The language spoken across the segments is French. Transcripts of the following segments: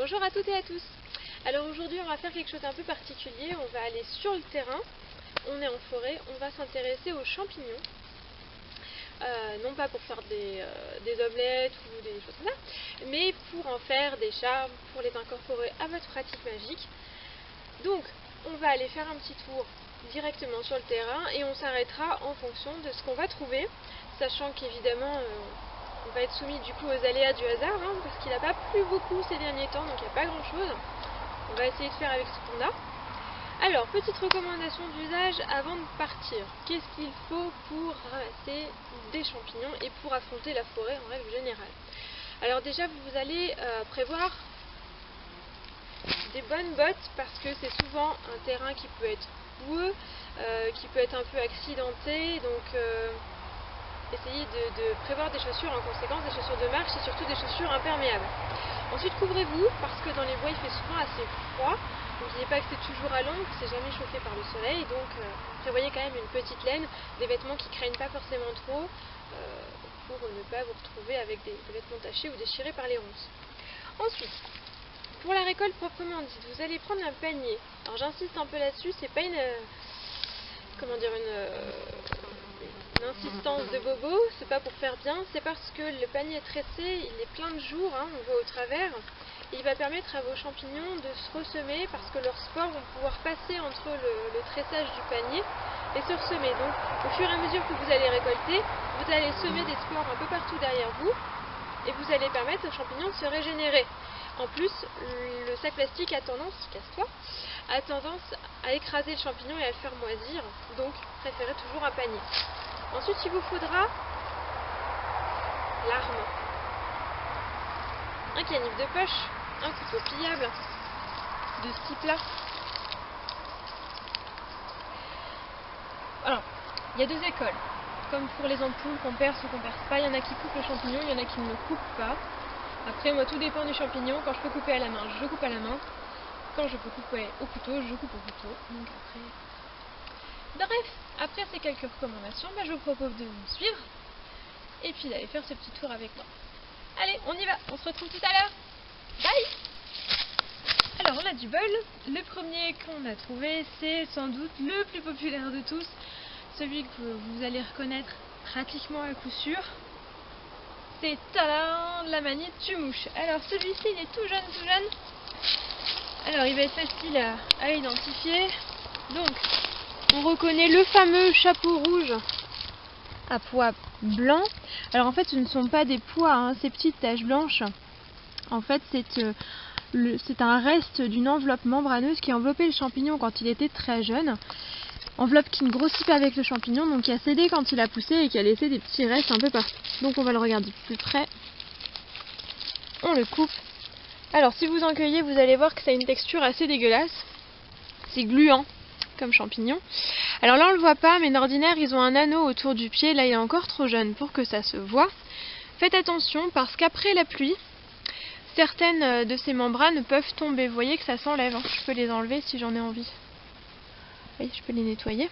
Bonjour à toutes et à tous. Alors aujourd'hui on va faire quelque chose d'un peu particulier, on va aller sur le terrain, on est en forêt, on va s'intéresser aux champignons. Non pas pour faire des omelettes ou des choses comme ça, mais pour en faire des charmes, pour les incorporer à votre pratique magique. Donc on va aller faire un petit tour directement sur le terrain et on s'arrêtera en fonction de ce qu'on va trouver, sachant qu'évidemment on va être soumis du coup aux aléas du hasard, parce qu'il n'a pas plu beaucoup ces derniers temps, donc il n'y a pas grand chose. On va essayer de faire avec ce qu'on a. Alors, petite recommandation d'usage avant de partir. Qu'est-ce qu'il faut pour ramasser des champignons et pour affronter la forêt en règle générale? Alors déjà, vous allez prévoir des bonnes bottes parce que c'est souvent un terrain qui peut être boueux, qui peut être un peu accidenté, donc essayez de prévoir des chaussures en conséquence, des chaussures de marche et surtout des chaussures imperméables. Ensuite, couvrez-vous parce que dans les bois il fait souvent assez froid. N'oubliez pas que c'est toujours à l'ombre, c'est jamais chauffé par le soleil, donc prévoyez quand même une petite laine, des vêtements qui craignent pas forcément trop, pour ne pas vous retrouver avec des vêtements tachés ou déchirés par les ronces. Ensuite, pour la récolte proprement dite, vous allez prendre un panier. Alors j'insiste un peu là-dessus, c'est pas une insistance de bobo, c'est pas pour faire bien, c'est parce que le panier est tressé, il est plein de jours, on voit au travers. Il va permettre à vos champignons de se ressemer parce que leurs spores vont pouvoir passer entre le tressage du panier et se ressemer. Donc au fur et à mesure que vous allez récolter, vous allez semer des spores un peu partout derrière vous et vous allez permettre aux champignons de se régénérer. En plus, le sac plastique a tendance, casse-toi, a tendance à écraser le champignon et à le faire moisir, donc préférez toujours un panier. Ensuite, il vous faudra l'arme, un canif de poche, un couteau pliable de ce type-là. Alors, il y a deux écoles. Comme pour les ampoules qu'on perce ou qu'on perce pas, il y en a qui coupent le champignon, il y en a qui ne le coupent pas. Après, moi, tout dépend du champignon. Quand je peux couper à la main, je coupe à la main. Quand je peux couper au couteau, je coupe au couteau. Donc après ces quelques recommandations, je vous propose de me suivre et puis d'aller faire ce petit tour avec moi. Allez, on y va, on se retrouve tout à l'heure. Bye! Alors, on a du bol. Le premier qu'on a trouvé, c'est sans doute le plus populaire de tous, celui que vous allez reconnaître pratiquement à coup sûr. C'est tadam, la manite tue-mouche. Alors, celui-ci, il est tout jeune. Alors, il va être facile à identifier. Donc, on reconnaît le fameux chapeau rouge à pois blancs. Alors, en fait, ce ne sont pas des pois, ces petites taches blanches. En fait, c'est un reste d'une enveloppe membraneuse qui enveloppait le champignon quand il était très jeune. Enveloppe qui ne grossit pas avec le champignon, donc qui a cédé quand il a poussé et qui a laissé des petits restes un peu partout. Donc on va le regarder de plus près. On le coupe. Alors si vous en cueillez, vous allez voir que ça a une texture assez dégueulasse. C'est gluant comme champignon. Alors là on le voit pas, mais d'ordinaire ils ont un anneau autour du pied. Là il est encore trop jeune pour que ça se voie. Faites attention parce qu'après la pluie, certaines de ces membranes peuvent tomber. Vous voyez que ça s'enlève. Je peux les enlever si j'en ai envie. Oui, je peux les nettoyer.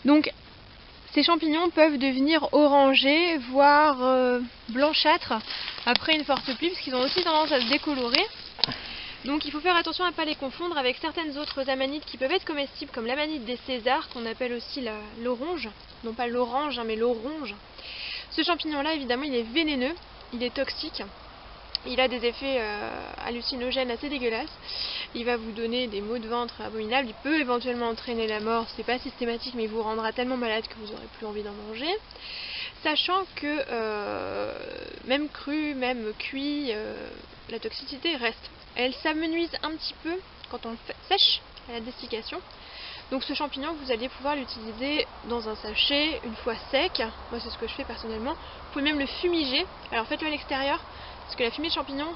Donc ces champignons peuvent devenir orangés, voire blanchâtres après une forte pluie, parce qu'ils ont aussi tendance à se décolorer. Donc il faut faire attention à ne pas les confondre avec certaines autres amanites qui peuvent être comestibles, comme l'amanite des Césars, qu'on appelle aussi l'oronge. Non pas l'orange, mais l'oronge. Ce champignon-là, évidemment, il est vénéneux, il est toxique. Il a des effets hallucinogènes assez dégueulasses. Il va vous donner des maux de ventre abominables. Il peut éventuellement entraîner la mort. C'est pas systématique, mais il vous rendra tellement malade que vous n'aurez plus envie d'en manger. Sachant que même cru, même cuit, la toxicité reste. Elle s'amenuise un petit peu quand on le sèche à la dessiccation. Donc ce champignon, vous allez pouvoir l'utiliser dans un sachet une fois sec. Moi c'est ce que je fais personnellement. Vous pouvez même le fumiger. Alors faites-le à l'extérieur, parce que la fumée de champignon,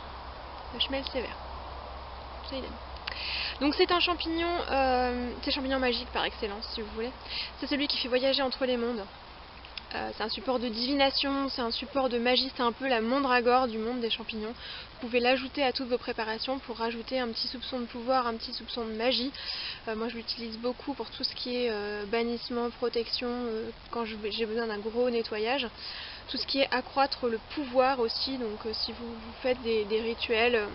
la chemelle sévère. Ça, il aime. Donc c'est un champignon, c'est champignon magique par excellence si vous voulez. C'est celui qui fait voyager entre les mondes. C'est un support de divination, c'est un support de magie, c'est un peu la mandragore du monde des champignons. Vous pouvez l'ajouter à toutes vos préparations pour rajouter un petit soupçon de pouvoir, un petit soupçon de magie. Moi je l'utilise beaucoup pour tout ce qui est bannissement, protection, quand j'ai besoin d'un gros nettoyage. Tout ce qui est accroître le pouvoir aussi, donc si vous faites des rituels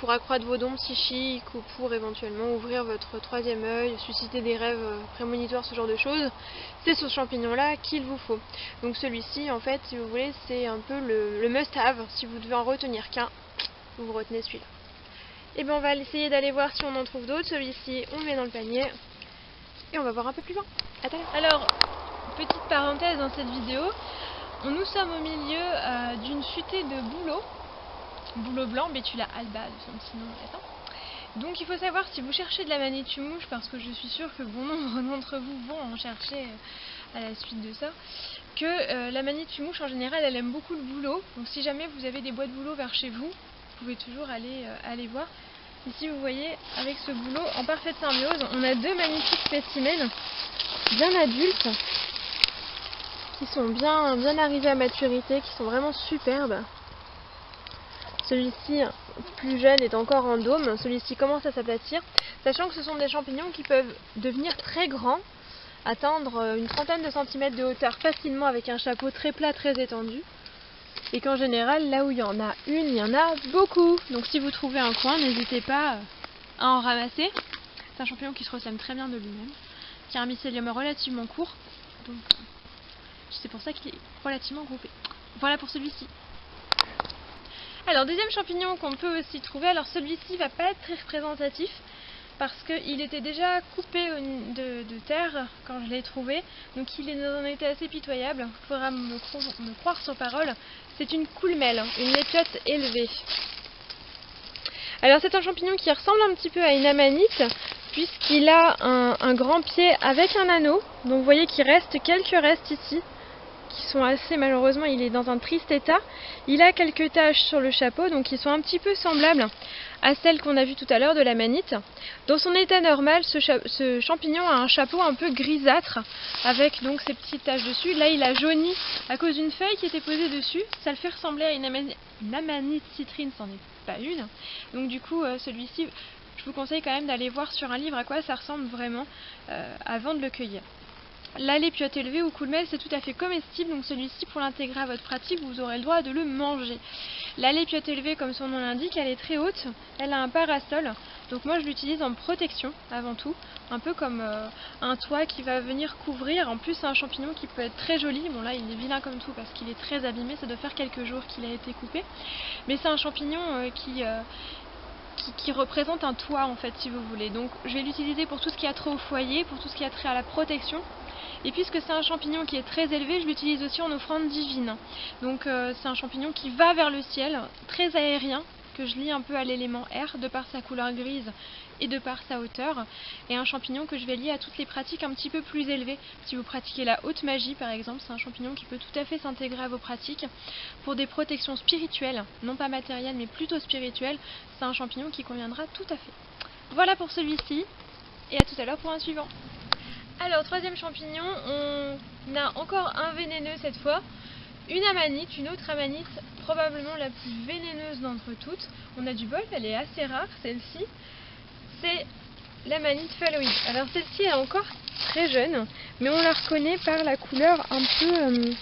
pour accroître vos dons psychiques ou pour éventuellement ouvrir votre troisième œil, susciter des rêves prémonitoires, ce genre de choses, c'est ce champignon-là qu'il vous faut. Donc celui-ci, en fait, si vous voulez, c'est un peu le must-have. Si vous devez en retenir qu'un, vous retenez celui-là. Et bien on va essayer d'aller voir si on en trouve d'autres. Celui-ci, on le met dans le panier et on va voir un peu plus loin. À tout à l'heure. Alors, petite parenthèse dans cette vidéo, nous sommes au milieu d'une futée de bouleaux. Bouleau blanc, Betula alba de son petit nom latin. Donc il faut savoir, si vous cherchez de la Manitue-mouche, parce que je suis sûre que bon nombre d'entre vous vont en chercher à la suite de ça, que la Manitue-mouche en général elle aime beaucoup le bouleau. Donc si jamais vous avez des bois de bouleau vers chez vous, vous pouvez toujours aller voir. Ici vous voyez, avec ce bouleau en parfaite symbiose, on a deux magnifiques spécimens bien adultes qui sont bien arrivés à maturité, qui sont vraiment superbes. Celui-ci, plus jeune, est encore en dôme. Celui-ci commence à s'aplatir, sachant que ce sont des champignons qui peuvent devenir très grands, atteindre une trentaine de centimètres de hauteur facilement avec un chapeau très plat, très étendu. Et qu'en général, là où il y en a une, il y en a beaucoup. Donc si vous trouvez un coin, n'hésitez pas à en ramasser. C'est un champignon qui se ressème très bien de lui-même, qui a un mycélium relativement court. Donc c'est pour ça qu'il est relativement groupé. Voilà pour celui-ci. Alors deuxième champignon qu'on peut aussi trouver, alors celui-ci va pas être très représentatif parce qu'il était déjà coupé de terre quand je l'ai trouvé, donc il est dans un état assez pitoyable, il faudra me croire sur parole. C'est une coulmelle, une lépiote élevée. Alors c'est un champignon qui ressemble un petit peu à une amanite puisqu'il a un grand pied avec un anneau, donc vous voyez qu'il reste quelques restes ici, qui sont assez, malheureusement il est dans un triste état. Il a quelques taches sur le chapeau, donc ils sont un petit peu semblables à celles qu'on a vues tout à l'heure de l'amanite. Dans son état normal, ce champignon a un chapeau un peu grisâtre avec donc ces petites taches dessus. Là il a jauni à cause d'une feuille qui était posée dessus, ça le fait ressembler à une amanite citrine, c'en est pas une. Donc du coup celui-ci, je vous conseille quand même d'aller voir sur un livre à quoi ça ressemble vraiment avant de le cueillir. La lépiote élevée ou coulmelle, c'est tout à fait comestible, donc celui-ci, pour l'intégrer à votre pratique, vous aurez le droit de le manger. La lépiote élevée, comme son nom l'indique, elle est très haute, elle a un parasol, donc moi je l'utilise en protection avant tout, un peu comme un toit qui va venir couvrir. En plus c'est un champignon qui peut être très joli, bon là il est vilain comme tout parce qu'il est très abîmé, ça doit faire quelques jours qu'il a été coupé, mais c'est un champignon qui représente un toit en fait, si vous voulez. Donc je vais l'utiliser pour tout ce qui a trait au foyer, pour tout ce qui a trait à la protection. Et puisque c'est un champignon qui est très élevé, je l'utilise aussi en offrande divine. Donc c'est un champignon qui va vers le ciel, très aérien, que je lie un peu à l'élément air, de par sa couleur grise et de par sa hauteur. Et un champignon que je vais lier à toutes les pratiques un petit peu plus élevées. Si vous pratiquez la haute magie par exemple, c'est un champignon qui peut tout à fait s'intégrer à vos pratiques. Pour des protections spirituelles, non pas matérielles mais plutôt spirituelles, c'est un champignon qui conviendra tout à fait. Voilà pour celui-ci, et à tout à l'heure pour un suivant. Alors, troisième champignon, on a encore un vénéneux cette fois, une amanite, une autre amanite, probablement la plus vénéneuse d'entre toutes. On a du bol, elle est assez rare, celle-ci, c'est l'amanite phalloïde. Alors celle-ci est encore très jeune, mais on la reconnaît par la couleur un peu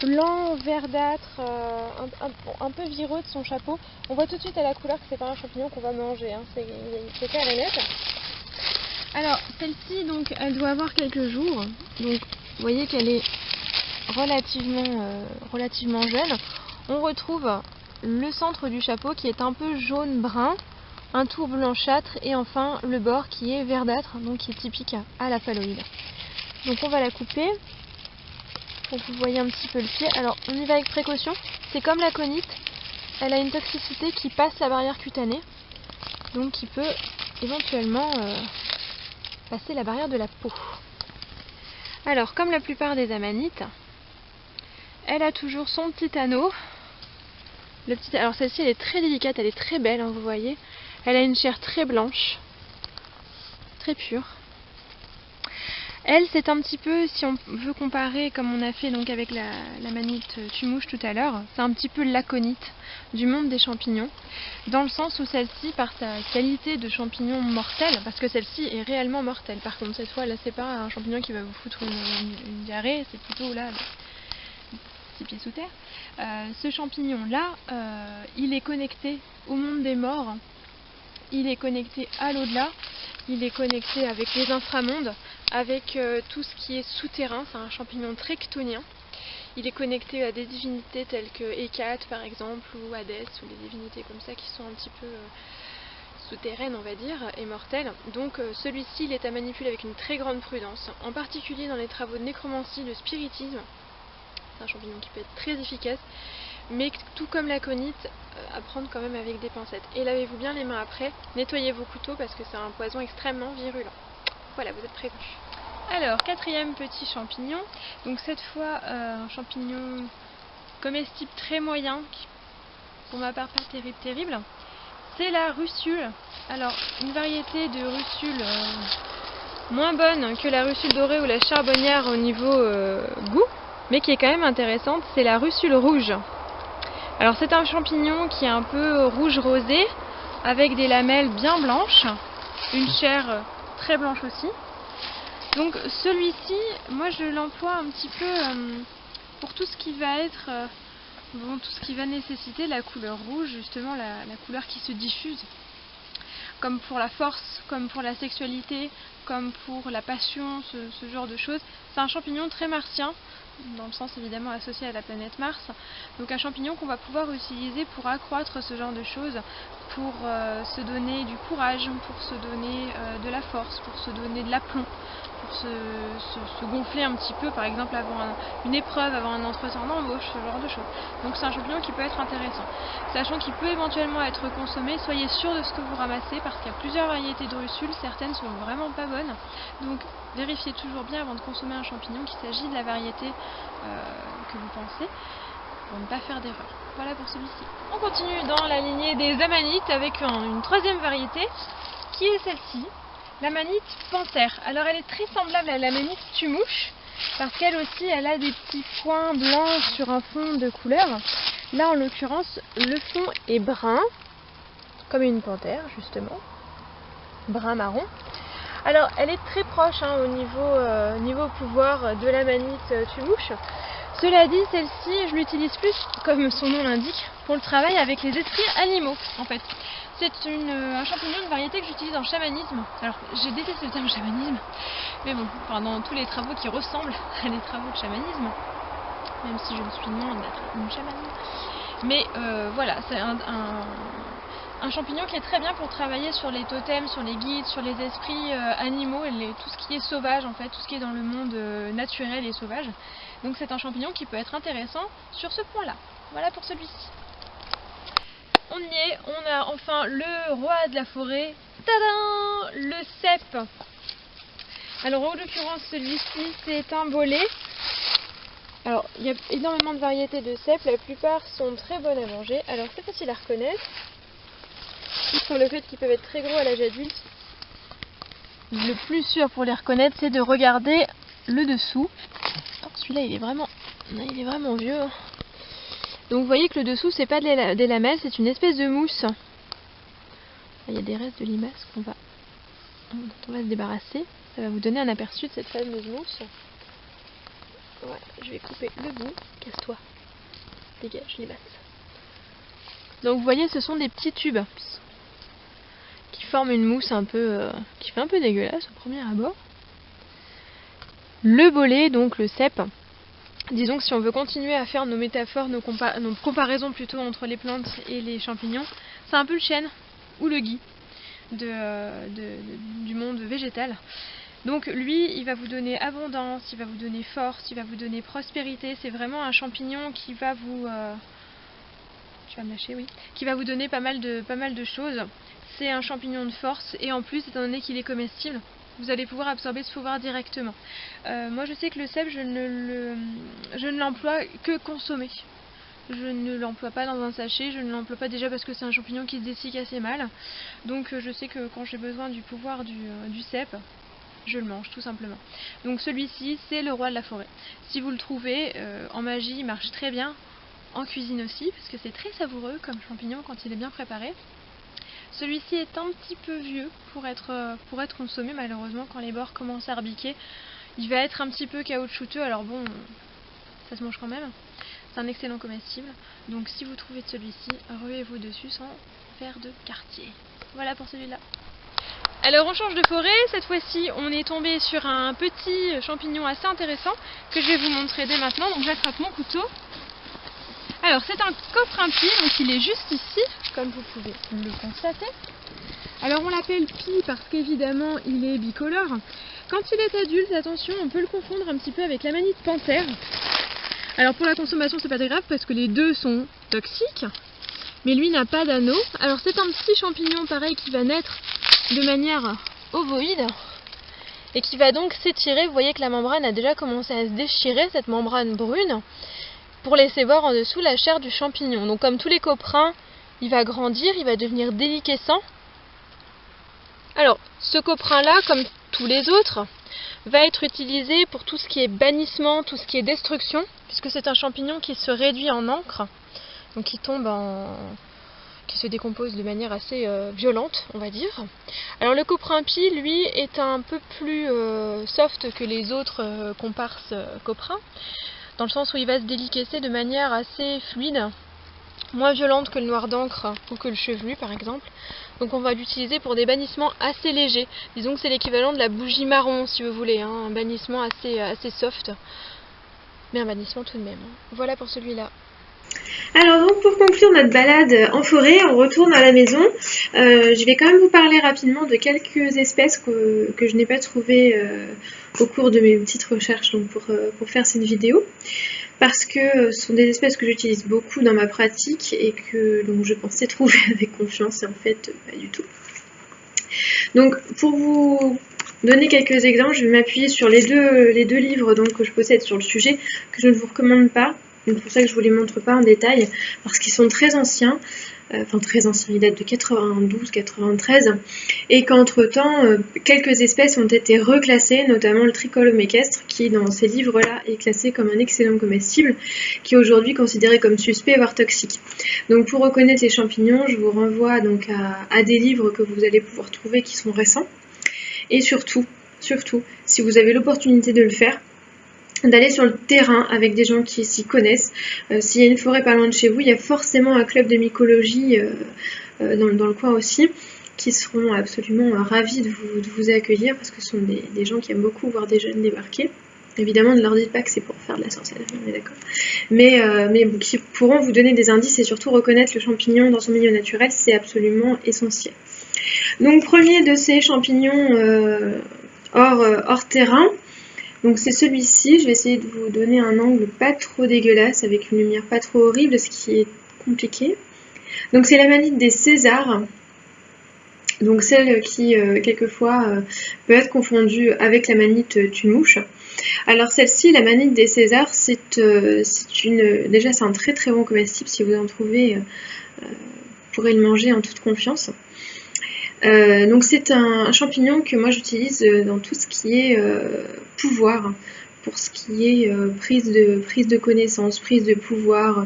blanc, verdâtre, un peu vireux de son chapeau. On voit tout de suite à la couleur que c'est pas un champignon qu'on va manger, hein. C'est clair et net. Alors, celle-ci, donc, elle doit avoir quelques jours. Donc, vous voyez qu'elle est relativement jeune. On retrouve le centre du chapeau qui est un peu jaune-brun, un tour blanchâtre et enfin le bord qui est verdâtre, donc qui est typique à la phalloïde. Donc, on va la couper pour que vous voyez un petit peu le pied. Alors, on y va avec précaution. C'est comme la conite. Elle a une toxicité qui passe la barrière cutanée, donc qui peut éventuellement passer la barrière de la peau. Alors, comme la plupart des amanites, elle a toujours son petit anneau. Alors celle-ci, elle est très délicate, elle est très belle, hein, vous voyez. Elle a une chair très blanche, très pure. Elle, c'est un petit peu, si on veut comparer comme on a fait donc avec la manite tumouche tout à l'heure, c'est un petit peu l'aconite du monde des champignons, dans le sens où celle-ci, par sa qualité de champignon mortel, parce que celle-ci est réellement mortelle, par contre cette fois là c'est pas un champignon qui va vous foutre une diarrhée, c'est plutôt là 6 pieds sous terre. Ce champignon là, il est connecté au monde des morts il est connecté à l'au-delà, il est connecté avec les inframondes, avec tout ce qui est souterrain. C'est un champignon très chthonien. Il est connecté à des divinités telles que Hécate par exemple, ou Hadès, ou des divinités comme ça qui sont un petit peu souterraines, on va dire, et mortelles. Donc celui-ci, il est à manipuler avec une très grande prudence, en particulier dans les travaux de nécromancie, de spiritisme. C'est un champignon qui peut être très efficace, mais tout comme l'aconite, à prendre quand même avec des pincettes. Et lavez-vous bien les mains après, nettoyez vos couteaux parce que c'est un poison extrêmement virulent. Voilà, vous êtes prévenus. Alors, quatrième petit champignon, donc cette fois un champignon comestible très moyen, qui pour ma part pas terrible, c'est la russule. Alors, une variété de russule moins bonne que la russule dorée ou la charbonnière au niveau goût, mais qui est quand même intéressante, c'est la russule rouge. Alors c'est un champignon qui est un peu rouge rosé, avec des lamelles bien blanches, une chair très blanche aussi. Donc celui-ci, moi je l'emploie un petit peu pour tout ce qui va être, tout ce qui va nécessiter la couleur rouge, justement la couleur qui se diffuse. Comme pour la force, comme pour la sexualité, comme pour la passion, ce genre de choses. C'est un champignon très martien, dans le sens évidemment associé à la planète Mars. Donc un champignon qu'on va pouvoir utiliser pour accroître ce genre de choses, pour se donner du courage, pour se donner de la force, pour se donner de l'aplomb, pour se gonfler un petit peu, par exemple avant une épreuve, avant un entretien d'embauche, ce genre de choses. Donc c'est un champignon qui peut être intéressant. Sachant qu'il peut éventuellement être consommé, soyez sûr de ce que vous ramassez parce qu'il y a plusieurs variétés de russules, certaines sont vraiment pas bonnes. Donc vérifiez toujours bien avant de consommer un champignon qu'il s'agit de la variété que vous pensez, pour ne pas faire d'erreur. Voilà pour celui-ci. On continue dans la lignée des amanites avec une troisième variété qui est celle-ci. L'amanite panthère. Alors elle est très semblable à l'amanite tumouche parce qu'elle aussi elle a des petits points blancs sur un fond de couleur. Là en l'occurrence le fond est brun comme une panthère justement, brun marron. Alors elle est très proche au niveau pouvoir de l'amanite tumouche. Cela dit, celle-ci je l'utilise plus comme son nom l'indique pour le travail avec les esprits animaux en fait. C'est un champignon, une variété que j'utilise en chamanisme. Alors, je déteste le terme chamanisme, mais bon, dans tous les travaux qui ressemblent à des travaux de chamanisme, même si je ne suis loin d'être une chamane. Mais voilà, c'est un champignon qui est très bien pour travailler sur les totems, sur les guides, sur les esprits animaux, et tout ce qui est sauvage en fait, tout ce qui est dans le monde naturel et sauvage. Donc c'est un champignon qui peut être intéressant sur ce point-là. Voilà pour celui-ci. On y est, on a enfin le roi de la forêt, tadam, le cèpe. Alors en l'occurrence celui-ci c'est un bolet. Alors il y a énormément de variétés de cèpes, la plupart sont très bonnes à manger. Alors c'est facile à reconnaître, outre le fait qu'ils peuvent être très gros à l'âge adulte. Le plus sûr pour les reconnaître c'est de regarder le dessous. Alors celui-là il est vraiment vieux. Donc vous voyez que le dessous c'est pas des lamelles, c'est une espèce de mousse. Il y a des restes de limaces dont on va se débarrasser. Ça va vous donner un aperçu de cette fameuse mousse. Voilà, je vais couper le bout. Casse-toi. Dégage limace. Donc vous voyez ce sont des petits tubes qui forment une mousse un peu qui fait un peu dégueulasse au premier abord. Le bolet, donc le cèpe. Disons que si on veut continuer à faire nos métaphores, nos comparaisons plutôt entre les plantes et les champignons, c'est un peu le chêne ou le gui du monde végétal. Donc lui, il va vous donner abondance, il va vous donner force, il va vous donner prospérité. C'est vraiment un champignon qui va vous... tu vas me lâcher, oui. Qui va vous donner pas mal de choses. C'est un champignon de force et en plus, étant donné qu'il est comestible, vous allez pouvoir absorber ce pouvoir directement. Moi je sais que le cèpe, je ne l'emploie que consommé. Je ne l'emploie pas dans un sachet, je ne l'emploie pas déjà parce que c'est un champignon qui se dessicque assez mal. Donc je sais que quand j'ai besoin du pouvoir du cèpe, je le mange tout simplement. Donc celui-ci c'est le roi de la forêt. Si vous le trouvez, en magie il marche très bien, en cuisine aussi, parce que c'est très savoureux comme champignon quand il est bien préparé. Celui-ci est un petit peu vieux pour être consommé malheureusement quand les bords commencent à rebiquer. Il va être un petit peu caoutchouteux, alors bon, ça se mange quand même. C'est un excellent comestible. Donc si vous trouvez de celui-ci, ruez-vous dessus sans faire de quartier. Voilà pour celui-là. Alors on change de forêt, cette fois-ci on est tombé sur un petit champignon assez intéressant que je vais vous montrer dès maintenant, donc j'attrape mon couteau. Alors c'est un coprin-pie, donc il est juste ici, comme vous pouvez le constater. Alors on l'appelle pie parce qu'évidemment il est bicolore. Quand il est adulte, attention, on peut le confondre un petit peu avec l'amanite panthère. Alors pour la consommation c'est pas très grave parce que les deux sont toxiques, mais lui n'a pas d'anneau. Alors c'est un petit champignon pareil qui va naître de manière ovoïde et qui va donc s'étirer. Vous voyez que la membrane a déjà commencé à se déchirer, cette membrane brune, pour laisser voir en dessous la chair du champignon. Donc comme tous les coprins, il va grandir, il va devenir déliquescent. Alors ce coprin là, comme tous les autres, va être utilisé pour tout ce qui est bannissement, tout ce qui est destruction, puisque c'est un champignon qui se réduit en encre, donc qui tombe qui se décompose de manière assez violente, on va dire. Alors le coprin-pie, lui, est un peu plus soft que les autres comparses coprins, dans le sens où il va se déliquescer de manière assez fluide, moins violente que le noir d'encre ou que le chevelu par exemple. Donc on va l'utiliser pour des bannissements assez légers. Disons que c'est l'équivalent de la bougie marron si vous voulez, hein, un bannissement assez soft, mais un bannissement tout de même. Voilà pour celui-là. Alors donc pour conclure notre balade en forêt, on retourne à la maison. Je vais quand même vous parler rapidement de quelques espèces que je n'ai pas trouvées au cours de mes petites recherches donc pour faire cette vidéo. Parce que ce sont des espèces que j'utilise beaucoup dans ma pratique et que donc, je pensais trouver avec confiance et en fait pas du tout. Donc pour vous donner quelques exemples, je vais m'appuyer sur les deux livres donc, que je possède sur le sujet, que je ne vous recommande pas. Donc c'est pour ça que je ne vous les montre pas en détail, parce qu'ils sont très anciens, très anciens, ils datent de 92-93, et qu'entre-temps, quelques espèces ont été reclassées, notamment le tricolome équestre, qui dans ces livres-là est classé comme un excellent comestible, qui est aujourd'hui considéré comme suspect, voire toxique. Donc pour reconnaître les champignons, je vous renvoie donc à des livres que vous allez pouvoir trouver qui sont récents, et surtout, si vous avez l'opportunité de le faire, d'aller sur le terrain avec des gens qui s'y connaissent. S'il y a une forêt pas loin de chez vous, il y a forcément un club de mycologie dans le coin aussi, qui seront absolument ravis de vous accueillir, parce que ce sont des gens qui aiment beaucoup voir des jeunes débarquer. Évidemment, ne leur dites pas que c'est pour faire de la sorcellerie, on est d'accord. Mais qui pourront vous donner des indices et surtout reconnaître le champignon dans son milieu naturel, c'est absolument essentiel. Donc, premier de ces champignons hors terrain, donc c'est celui-ci. Je vais essayer de vous donner un angle pas trop dégueulasse, avec une lumière pas trop horrible, ce qui est compliqué. Donc c'est l'amanite des Césars, donc celle qui quelquefois peut être confondue avec l'amanite d'une mouche. Alors celle-ci, l'amanite des Césars, déjà c'est un très très bon comestible. Si vous en trouvez, vous pourrez le manger en toute confiance. Donc c'est un champignon que moi j'utilise dans tout ce qui est pouvoir, pour ce qui est prise de connaissance, prise de pouvoir,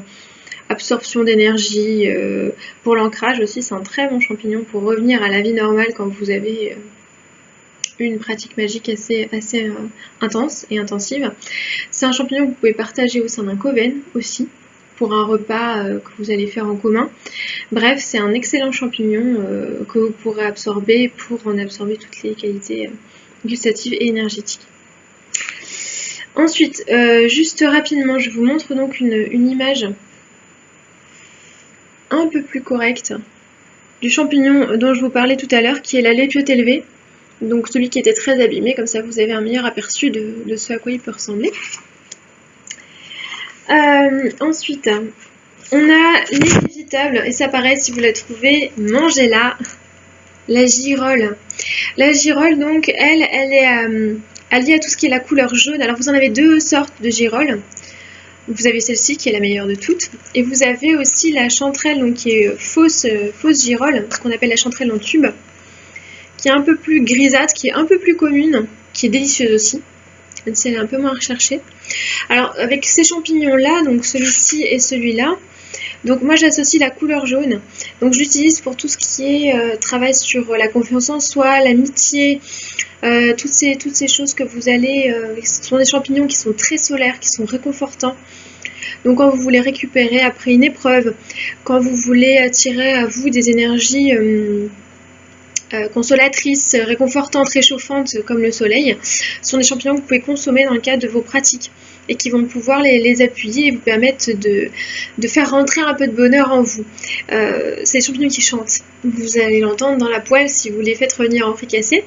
absorption d'énergie, pour l'ancrage aussi. C'est un très bon champignon pour revenir à la vie normale quand vous avez une pratique magique assez intense et intensive. C'est un champignon que vous pouvez partager au sein d'un coven aussi, pour un repas que vous allez faire en commun. Bref, c'est un excellent champignon que vous pourrez absorber pour en absorber toutes les qualités gustatives et énergétiques. Ensuite, juste rapidement, je vous montre donc une image un peu plus correcte du champignon dont je vous parlais tout à l'heure, qui est la lépiote élevée, donc celui qui était très abîmé, comme ça vous avez un meilleur aperçu de ce à quoi il peut ressembler. Ensuite, on a l'inévitable, et ça pareil, si vous la trouvez, mangez-la, la girole. La girole, donc, elle est alliée à tout ce qui est la couleur jaune. Alors, vous en avez deux sortes de girole. Vous avez celle-ci qui est la meilleure de toutes, et vous avez aussi la chanterelle, donc qui est fausse girole, ce qu'on appelle la chanterelle en tube, qui est un peu plus grisâtre, qui est un peu plus commune, qui est délicieuse aussi, même si elle est un peu moins recherchée. Alors avec ces champignons là, donc celui-ci et celui-là, donc moi j'associe la couleur jaune, donc je l'utilise pour tout ce qui est travail sur la confiance en soi, l'amitié, toutes ces choses que vous allez, ce sont des champignons qui sont très solaires, qui sont réconfortants. Donc quand vous voulez récupérer après une épreuve, quand vous voulez attirer à vous des énergies consolatrices, réconfortantes, réchauffantes comme le soleil, sont des champignons que vous pouvez consommer dans le cadre de vos pratiques et qui vont pouvoir les appuyer et vous permettre de faire rentrer un peu de bonheur en vous. C'est des champignons qui chantent. Vous allez l'entendre dans la poêle si vous les faites revenir en fricassé.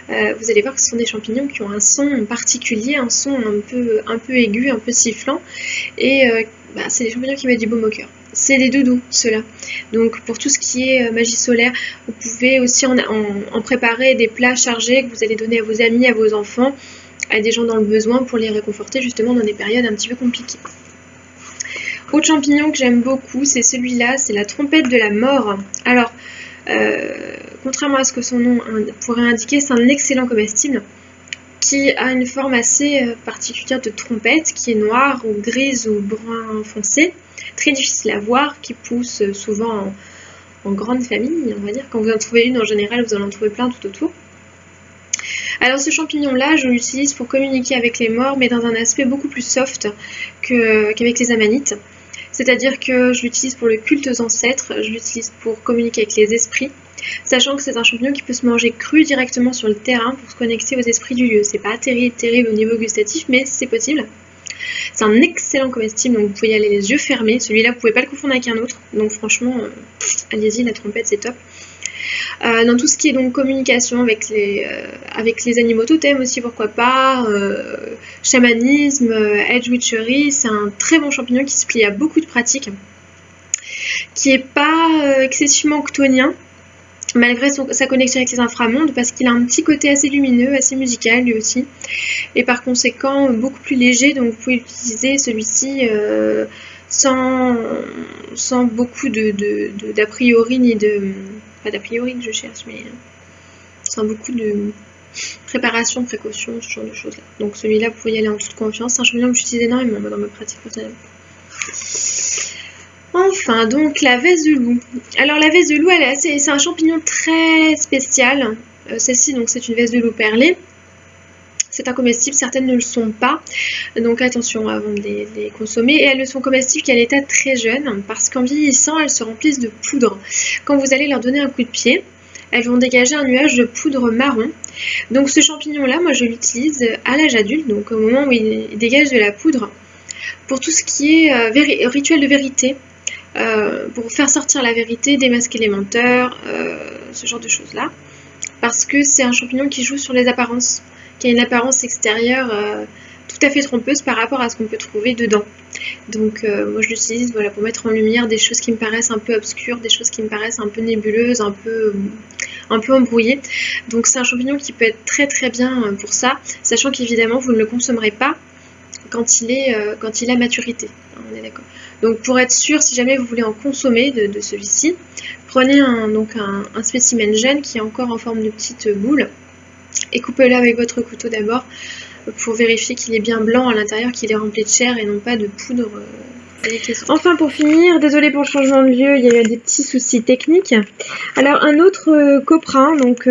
Vous allez voir que ce sont des champignons qui ont un son particulier, un son un peu aigu, un peu sifflant. Et c'est des champignons qui mettent du baume au cœur. C'est des doudous, ceux-là. Donc pour tout ce qui est magie solaire, vous pouvez aussi en préparer des plats chargés que vous allez donner à vos amis, à vos enfants, à des gens dans le besoin pour les réconforter justement dans des périodes un petit peu compliquées. Autre champignon que j'aime beaucoup, c'est celui-là, c'est la trompette de la mort. Alors, contrairement à ce que son nom pourrait indiquer, c'est un excellent comestible qui a une forme assez particulière de trompette, qui est noire ou grise ou brun foncé, très difficile à voir, qui pousse souvent en grande famille, on va dire. Quand vous en trouvez une, en général, vous en trouvez plein tout autour. Alors ce champignon-là, je l'utilise pour communiquer avec les morts, mais dans un aspect beaucoup plus soft qu'avec les amanites. C'est-à-dire que je l'utilise pour le culte aux ancêtres, je l'utilise pour communiquer avec les esprits, sachant que c'est un champignon qui peut se manger cru directement sur le terrain pour se connecter aux esprits du lieu. C'est pas terrible au niveau gustatif, mais c'est possible. C'est un excellent comestible, donc vous pouvez y aller les yeux fermés. Celui-là, vous pouvez pas le confondre avec un autre, donc franchement, allez-y, la trompette, c'est top. Dans tout ce qui est donc communication avec les animaux totems aussi, pourquoi pas, chamanisme, edge witchery, c'est un très bon champignon qui se plie à beaucoup de pratiques, qui est pas excessivement octonien, malgré sa connexion avec les inframondes, parce qu'il a un petit côté assez lumineux, assez musical lui aussi, et par conséquent beaucoup plus léger, donc vous pouvez utiliser celui-ci sans beaucoup d'a priori ni de... Pas d'a priori que je cherche, mais sans beaucoup de préparation, de précaution, ce genre de choses-là. Donc celui-là, vous pouvez y aller en toute confiance. C'est un champignon que j'utilise énormément dans ma pratique personnelle. Enfin, donc la veste de loup. Alors la veste de loup, c'est un champignon très spécial. Celle-ci, donc c'est une veste de loup perlée. C'est un comestible, certaines ne le sont pas, donc attention avant de les consommer. Et elles ne sont comestibles qu'à l'état très jeune, parce qu'en vieillissant, elles se remplissent de poudre. Quand vous allez leur donner un coup de pied, elles vont dégager un nuage de poudre marron. Donc ce champignon-là, moi je l'utilise à l'âge adulte, donc au moment où il dégage de la poudre, pour tout ce qui est rituel de vérité, pour faire sortir la vérité, démasquer les menteurs, ce genre de choses-là. Parce que c'est un champignon qui joue sur les apparences, qui a une apparence extérieure tout à fait trompeuse par rapport à ce qu'on peut trouver dedans. Donc moi je l'utilise pour mettre en lumière des choses qui me paraissent un peu obscures, des choses qui me paraissent un peu nébuleuses, un peu embrouillées. Donc c'est un champignon qui peut être très très bien pour ça, sachant qu'évidemment vous ne le consommerez pas quand il est à maturité. On est d'accord. Donc pour être sûr, si jamais vous voulez en consommer de celui-ci, prenez un spécimen jeune qui est encore en forme de petite boule et coupez-le avec votre couteau d'abord pour vérifier qu'il est bien blanc à l'intérieur, qu'il est rempli de chair et non pas de poudre. Enfin pour finir, désolé pour le changement de lieu, il y a eu des petits soucis techniques. Alors un autre coprin, donc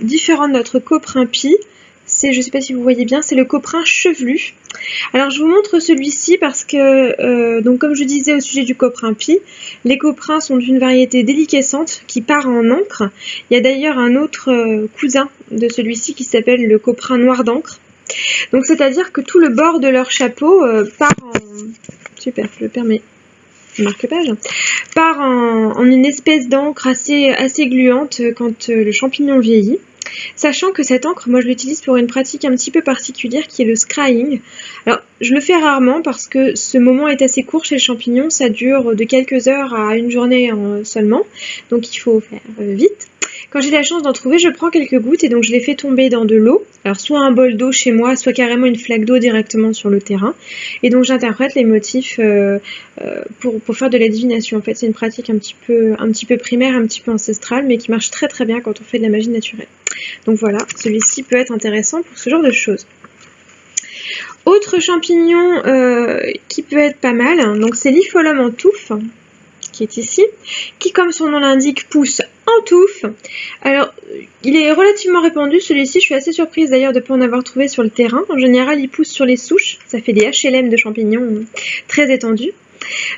différent de notre coprin pie, c'est, je ne sais pas si vous voyez bien, c'est le coprin chevelu. Alors je vous montre celui-ci parce que, donc comme je disais au sujet du coprin pie, les coprins sont d'une variété déliquescente qui part en encre. Il y a d'ailleurs un autre cousin de celui-ci qui s'appelle le coprin noir d'encre. Donc c'est-à-dire que tout le bord de leur chapeau part en... Super, je le permets. Marque-page, part en une espèce d'encre assez gluante quand le champignon vieillit. Sachant que cette encre, moi je l'utilise pour une pratique un petit peu particulière qui est le scrying. Alors je le fais rarement parce que ce moment est assez court chez le champignon, ça dure de quelques heures à une journée seulement, donc il faut faire vite. Quand j'ai la chance d'en trouver, je prends quelques gouttes et donc je les fais tomber dans de l'eau. Alors soit un bol d'eau chez moi, soit carrément une flaque d'eau directement sur le terrain. Et donc j'interprète les motifs pour faire de la divination. En fait, c'est une pratique un petit peu primaire, un petit peu ancestrale, mais qui marche très très bien quand on fait de la magie naturelle. Donc voilà, celui-ci peut être intéressant pour ce genre de choses. Autre champignon qui peut être pas mal, donc c'est l'Ipholum en touffe, qui est ici, qui comme son nom l'indique pousse Entouf. Alors, il est relativement répandu, celui-ci. Je suis assez surprise d'ailleurs de ne pas en avoir trouvé sur le terrain. En général, il pousse sur les souches. Ça fait des HLM de champignons très étendus.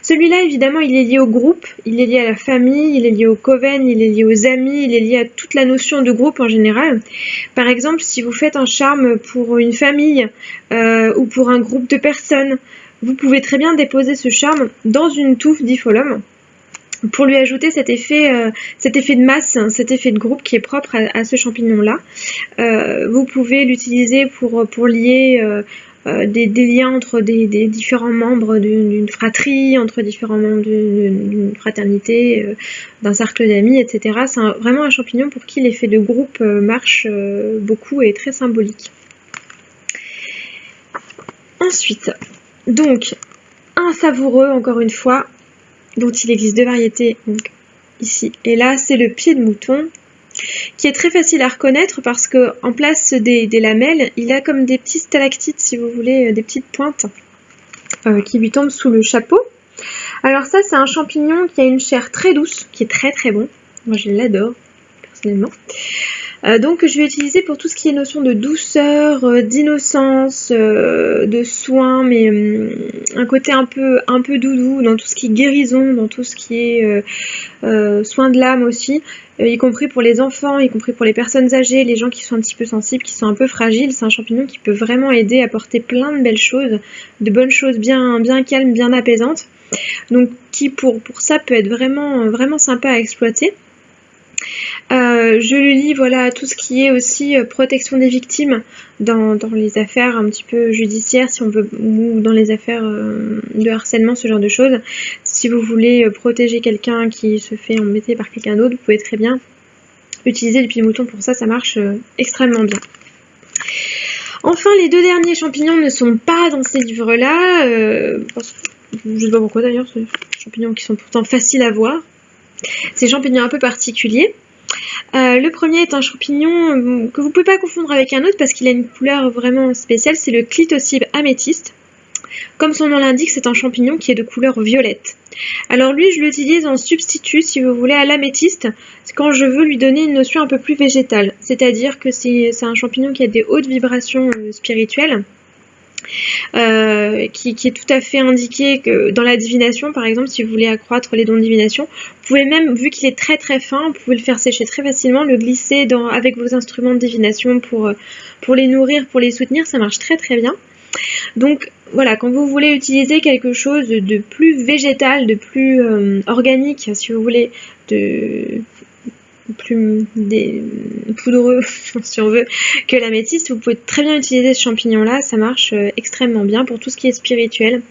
Celui-là, évidemment, il est lié au groupe, il est lié à la famille, il est lié au coven, il est lié aux amis, il est lié à toute la notion de groupe en général. Par exemple, si vous faites un charme pour une famille ou pour un groupe de personnes, vous pouvez très bien déposer ce charme dans une touffe d'Ipholum pour lui ajouter cet effet de masse, cet effet de groupe qui est propre à ce champignon-là. Vous pouvez l'utiliser pour lier des liens entre des différents membres d'une fratrie, entre différents membres d'une fraternité, d'un cercle d'amis, etc. C'est vraiment un champignon pour qui l'effet de groupe marche beaucoup et est très symbolique. Ensuite, donc, un savoureux, encore une fois, dont il existe deux variétés, donc ici et là, c'est le pied de mouton, qui est très facile à reconnaître parce que en place des lamelles, il a comme des petits stalactites, si vous voulez, des petites pointes qui lui tombent sous le chapeau. Alors ça, c'est un champignon qui a une chair très douce, qui est très très bon. Moi, je l'adore, personnellement. Donc je vais utiliser pour tout ce qui est notion de douceur, d'innocence, de soin, mais un côté un peu doudou, dans tout ce qui est guérison, dans tout ce qui est soin de l'âme aussi, y compris pour les enfants, y compris pour les personnes âgées, les gens qui sont un petit peu sensibles, qui sont un peu fragiles. C'est un champignon qui peut vraiment aider à porter plein de belles choses, de bonnes choses bien calmes, bien apaisantes. Donc qui pour ça peut être vraiment sympa à exploiter. Je lui lis voilà tout ce qui est aussi protection des victimes dans les affaires un petit peu judiciaires, si on veut, ou dans les affaires de harcèlement, ce genre de choses. Si vous voulez protéger quelqu'un qui se fait embêter par quelqu'un d'autre, vous pouvez très bien utiliser le pied de mouton pour ça, ça marche extrêmement bien. Enfin, les deux derniers champignons ne sont pas dans ces livres-là, je ne sais pas pourquoi d'ailleurs, c'est des champignons qui sont pourtant faciles à voir. Ces champignons un peu particuliers. Le premier est un champignon que vous ne pouvez pas confondre avec un autre parce qu'il a une couleur vraiment spéciale, c'est le Clitocybe améthyste. Comme son nom l'indique, c'est un champignon qui est de couleur violette. Alors lui, je l'utilise en substitut, si vous voulez, à l'améthyste, quand je veux lui donner une notion un peu plus végétale. C'est-à-dire que c'est un champignon qui a des hautes vibrations spirituelles. Qui est tout à fait indiqué que dans la divination, par exemple, si vous voulez accroître les dons de divination, vous pouvez même, vu qu'il est très très fin, vous pouvez le faire sécher très facilement, le glisser avec vos instruments de divination pour les nourrir, pour les soutenir, ça marche très très bien. Donc voilà, quand vous voulez utiliser quelque chose de plus végétal, de plus organique, si vous voulez, plus poudreux, si on veut, que l'améthyste, vous pouvez très bien utiliser ce champignon-là, ça marche extrêmement bien pour tout ce qui est spirituel,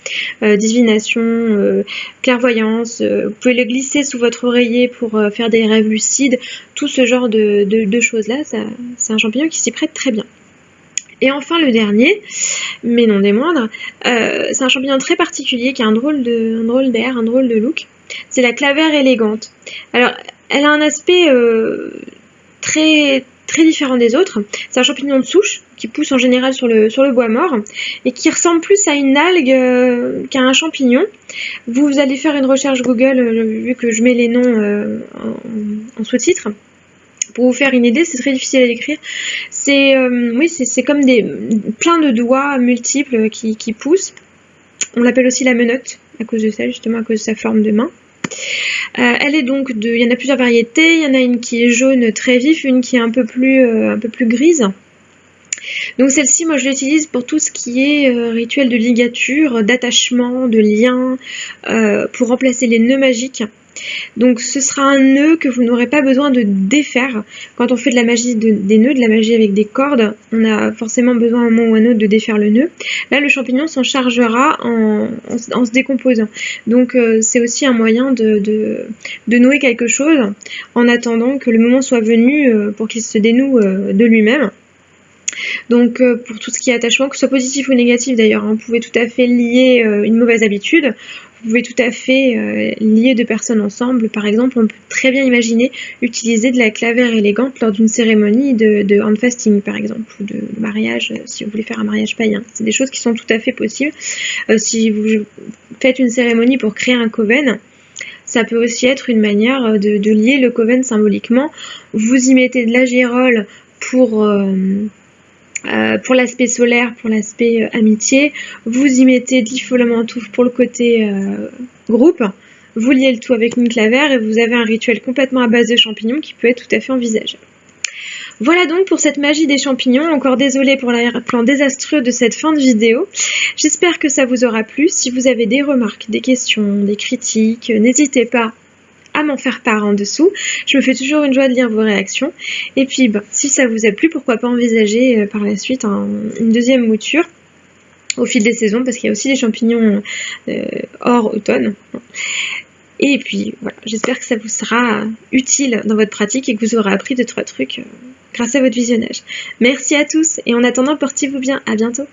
divination, clairvoyance, vous pouvez le glisser sous votre oreiller pour faire des rêves lucides, tout ce genre de choses-là, c'est un champignon qui s'y prête très bien. Et enfin le dernier, mais non des moindres, c'est un champignon très particulier qui a un drôle d'air, un drôle de look, c'est la clavère élégante. Alors, elle a un aspect très, très différent des autres. C'est un champignon de souche qui pousse en général sur le bois mort et qui ressemble plus à une algue qu'à un champignon. Vous allez faire une recherche Google, vu que je mets les noms en sous-titres. Pour vous faire une idée, c'est très difficile à décrire. C'est comme plein de doigts multiples qui poussent. On l'appelle aussi la menotte à cause de ça, justement à cause de sa forme de main. Elle est donc il y en a plusieurs variétés, il y en a une qui est jaune très vif, une qui est un peu plus grise. Donc celle-ci, moi je l'utilise pour tout ce qui est rituel de ligature, d'attachement, de lien, pour remplacer les nœuds magiques. Donc ce sera un nœud que vous n'aurez pas besoin de défaire. Quand on fait de la magie des nœuds, de la magie avec des cordes, on a forcément besoin à un moment ou à un autre de défaire le nœud. Là, le champignon s'en chargera en se décomposant. Donc c'est aussi un moyen de nouer quelque chose en attendant que le moment soit venu pour qu'il se dénoue de lui-même. Donc pour tout ce qui est attachement, que ce soit positif ou négatif d'ailleurs, vous pouvez tout à fait lier une mauvaise habitude, vous pouvez tout à fait lier deux personnes ensemble. Par exemple, on peut très bien imaginer utiliser de la clavère élégante lors d'une cérémonie de handfasting par exemple, ou de mariage, si vous voulez faire un mariage païen. C'est des choses qui sont tout à fait possibles. Si vous faites une cérémonie pour créer un coven, ça peut aussi être une manière de lier le coven symboliquement. Vous y mettez de la gérole pour l'aspect solaire, pour l'aspect amitié. Vous y mettez de l'ifolamantouf pour le côté groupe. Vous liez le tout avec une clavère et vous avez un rituel complètement à base de champignons qui peut être tout à fait envisageable. Voilà donc pour cette magie des champignons. Encore désolée pour l'arrière-plan désastreux de cette fin de vidéo. J'espère que ça vous aura plu. Si vous avez des remarques, des questions, des critiques, n'hésitez pas à m'en faire part en dessous. Je me fais toujours une joie de lire vos réactions. Et puis, si ça vous a plu, pourquoi pas envisager par la suite une deuxième mouture au fil des saisons, parce qu'il y a aussi des champignons hors automne. Et puis, voilà, j'espère que ça vous sera utile dans votre pratique et que vous aurez appris 2-3 trucs grâce à votre visionnage. Merci à tous et en attendant, portez-vous bien. À bientôt.